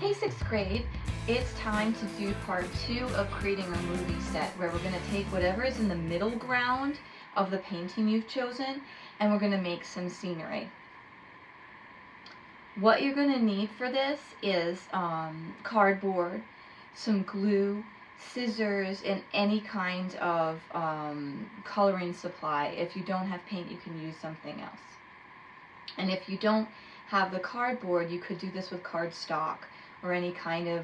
Hey, 6th grade, it's time to do part 2 of creating our movie set, where we're going to take whatever is in the middle ground of the painting you've chosen and we're going to make some scenery. What you're going to need for this is cardboard, some glue, scissors, and any kind of coloring supply. If you don't have paint, you can use something else. And if you don't have the cardboard, you could do this with cardstock or any kind of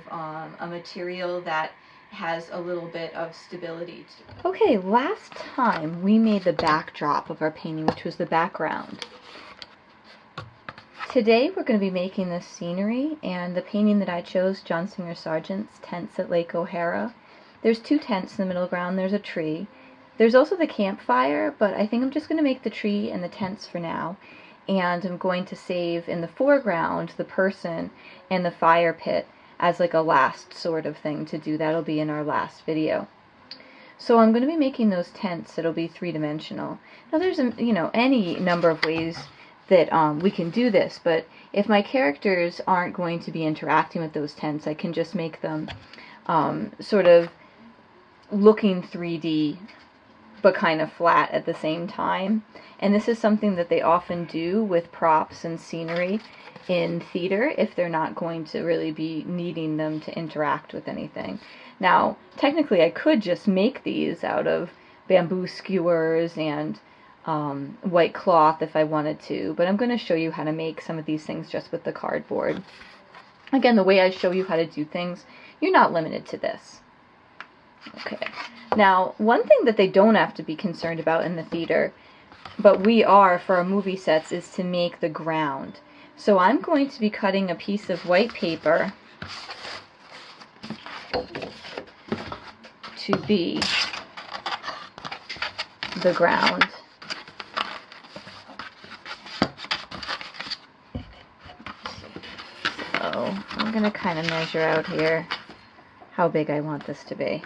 a material that has a little bit of stability to it. Okay, last time we made the backdrop of our painting, which was the background. Today we're going to be making this scenery, and the painting that I chose, John Singer Sargent's Tents at Lake O'Hara. There's 2 tents in the middle ground, there's a tree. There's also the campfire, but I think I'm just going to make the tree and the tents for now. And I'm going to save in the foreground the person and the fire pit as like a last sort of thing to do. That'll be in our last video. So I'm going to be making those tents that'll be 3-dimensional. Now there's any number of ways that we can do this, but if my characters aren't going to be interacting with those tents, I can just make them sort of looking 3D but kind of flat at the same time. And this is something that they often do with props and scenery in theater if they're not going to really be needing them to interact with anything. Now, technically I could just make these out of bamboo skewers and white cloth if I wanted to, but I'm going to show you how to make some of these things just with the cardboard. Again, the way I show you how to do things, you're not limited to this. Okay. Now, one thing that they don't have to be concerned about in the theater, but we are for our movie sets, is to make the ground. So I'm going to be cutting a piece of white paper to be the ground. So I'm going to kind of measure out here how big I want this to be.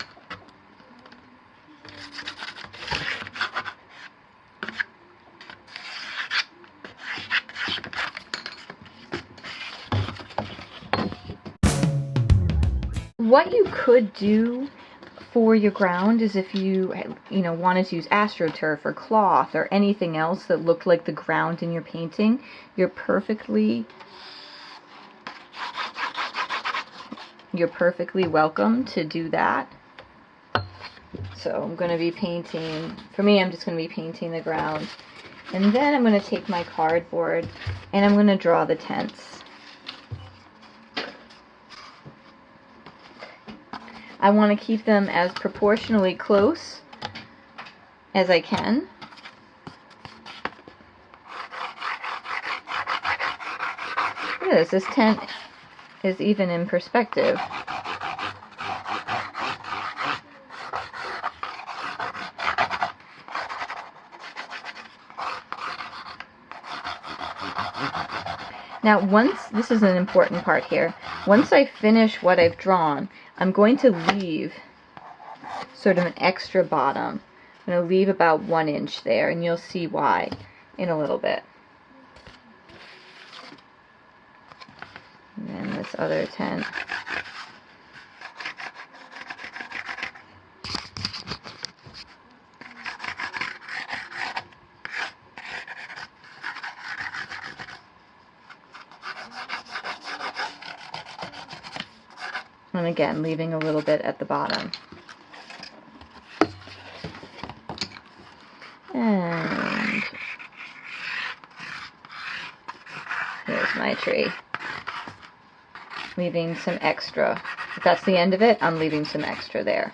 What you could do for your ground is if you wanted to use AstroTurf or cloth or anything else that looked like the ground in your painting, you're perfectly welcome to do that. So I'm going to be painting, for me I'm just going to be painting the ground, and then I'm going to take my cardboard and I'm going to draw the tents. I want to keep them as proportionally close as I can. Look at this tent is even in perspective. Now this is an important part here, once I finish what I've drawn, I'm going to leave sort of an extra bottom. I'm going to leave about 1 inch there, and you'll see why in a little bit. And then this other tent. And again, leaving a little bit at the bottom. And here's my tree. Leaving some extra. If that's the end of it, I'm leaving some extra there.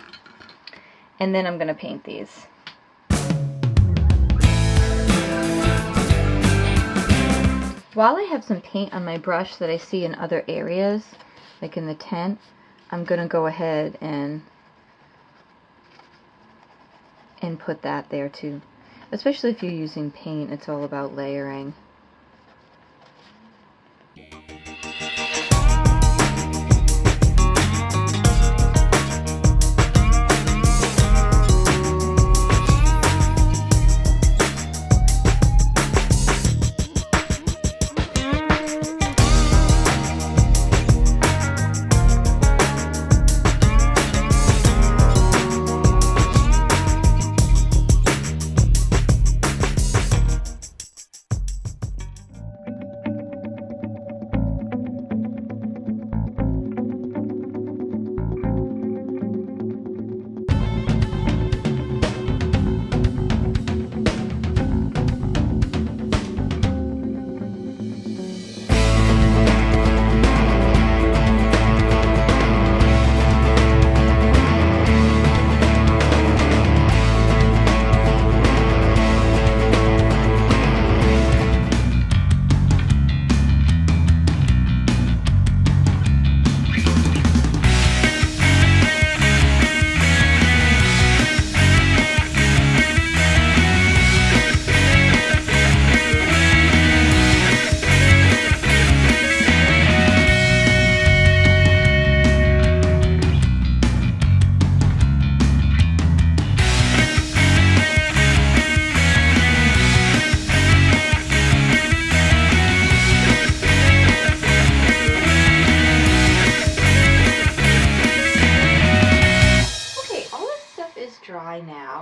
And then I'm going to paint these. While I have some paint on my brush that I see in other areas, like in the tent, I'm going to go ahead and put that there too. Especially if you're using paint, it's all about layering.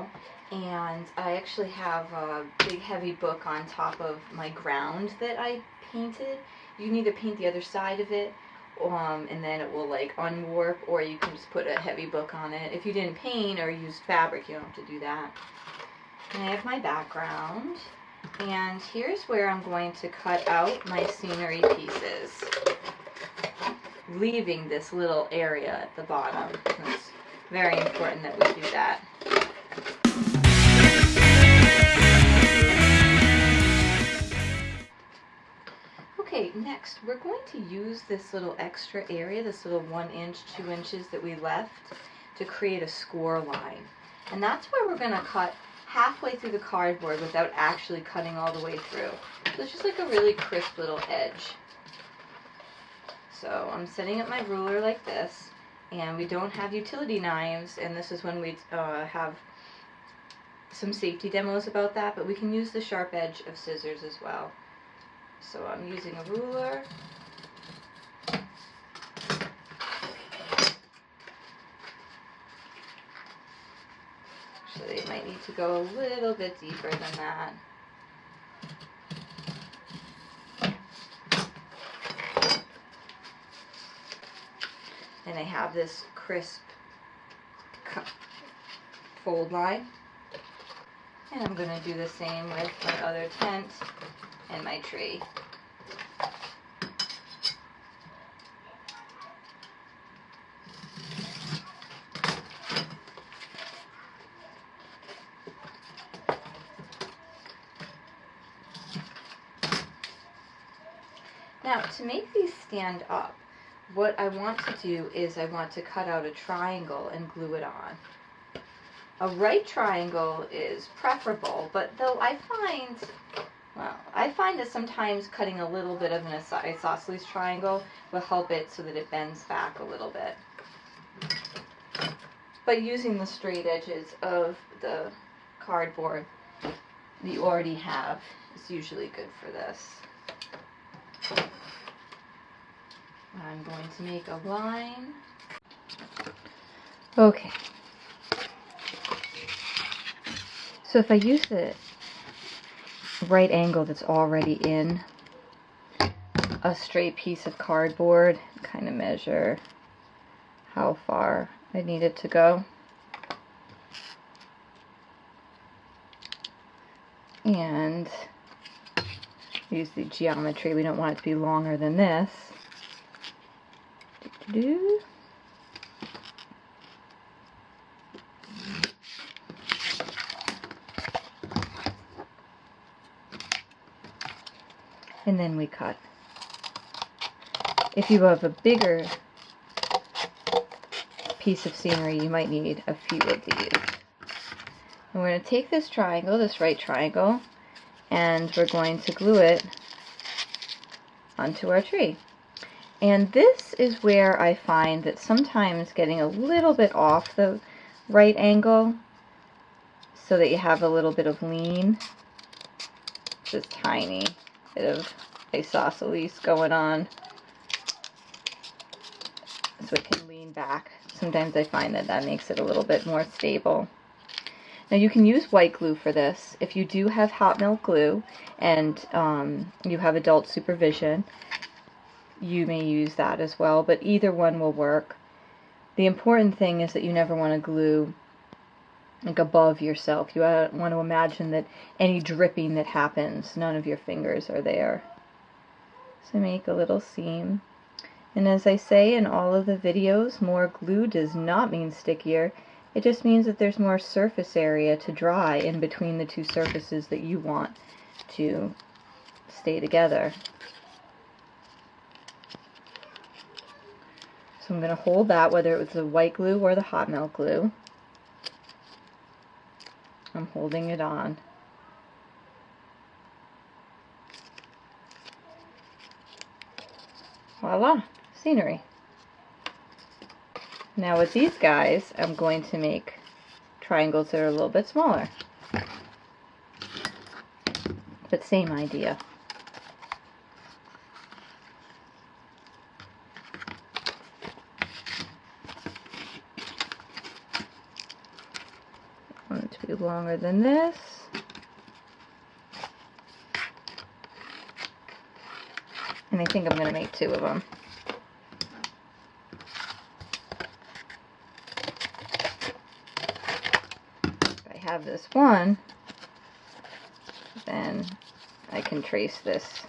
now, and I actually have a big heavy book on top of my ground that I painted. You can either paint the other side of it, and then it will like unwarp, or you can just put a heavy book on it. If you didn't paint or used fabric, you don't have to do that. And I have my background, and here's where I'm going to cut out my scenery pieces, leaving this little area at the bottom. It's very important that we do that. Okay, next we're going to use this little extra area, this little 1 inch, 2 inches that we left, to create a score line. And that's where we're going to cut halfway through the cardboard without actually cutting all the way through. So it's just like a really crisp little edge. So I'm setting up my ruler like this, and we don't have utility knives, and this is when we have some safety demos about that, but we can use the sharp edge of scissors as well. So I'm using a ruler. Actually, it might need to go a little bit deeper than that. And I have this crisp fold line. And I'm going to do the same with my other tent and my tree. Now, to make these stand up, what I want to do is I want to cut out a triangle and glue it on. A right triangle is preferable, but though I find that sometimes cutting a little bit of an isosceles triangle will help it so that it bends back a little bit. But using the straight edges of the cardboard that you already have is usually good for this. I'm going to make a line. Okay. So if I use the right angle that's already in a straight piece of cardboard, kind of measure how far I need it to go. And use the geometry. We don't want it to be longer than this. And then we cut. If you have a bigger piece of scenery, you might need a few of these. And we're going to take this triangle, this right triangle, and we're going to glue it onto our tree. And this is where I find that sometimes getting a little bit off the right angle so that you have a little bit of lean, just tiny bit of isosceles going on, so it can lean back. Sometimes I find that that makes it a little bit more stable. Now you can use white glue for this. If you do have hot melt glue and you have adult supervision, you may use that as well, but either one will work. The important thing is that you never want to glue like above yourself. You want to imagine that any dripping that happens, none of your fingers are there. So make a little seam. And as I say in all of the videos, more glue does not mean stickier. It just means that there's more surface area to dry in between the two surfaces that you want to stay together. So I'm going to hold that, whether it was the white glue or the hot melt glue. I'm holding it on. Voila, scenery. Now with these guys, I'm going to make triangles that are a little bit smaller. But same idea. do longer than this. And I think I'm going to make 2 of them. If I have this one, then I can trace this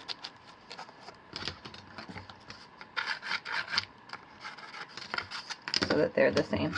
so that they're the same.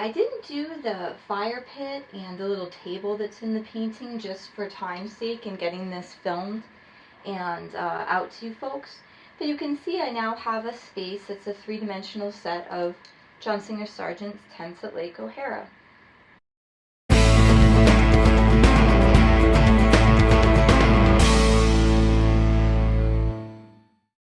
I didn't do the fire pit and the little table that's in the painting just for time's sake and getting this filmed and out to you folks. But you can see I now have a space that's a 3-dimensional set of John Singer Sargent's tents at Lake O'Hara.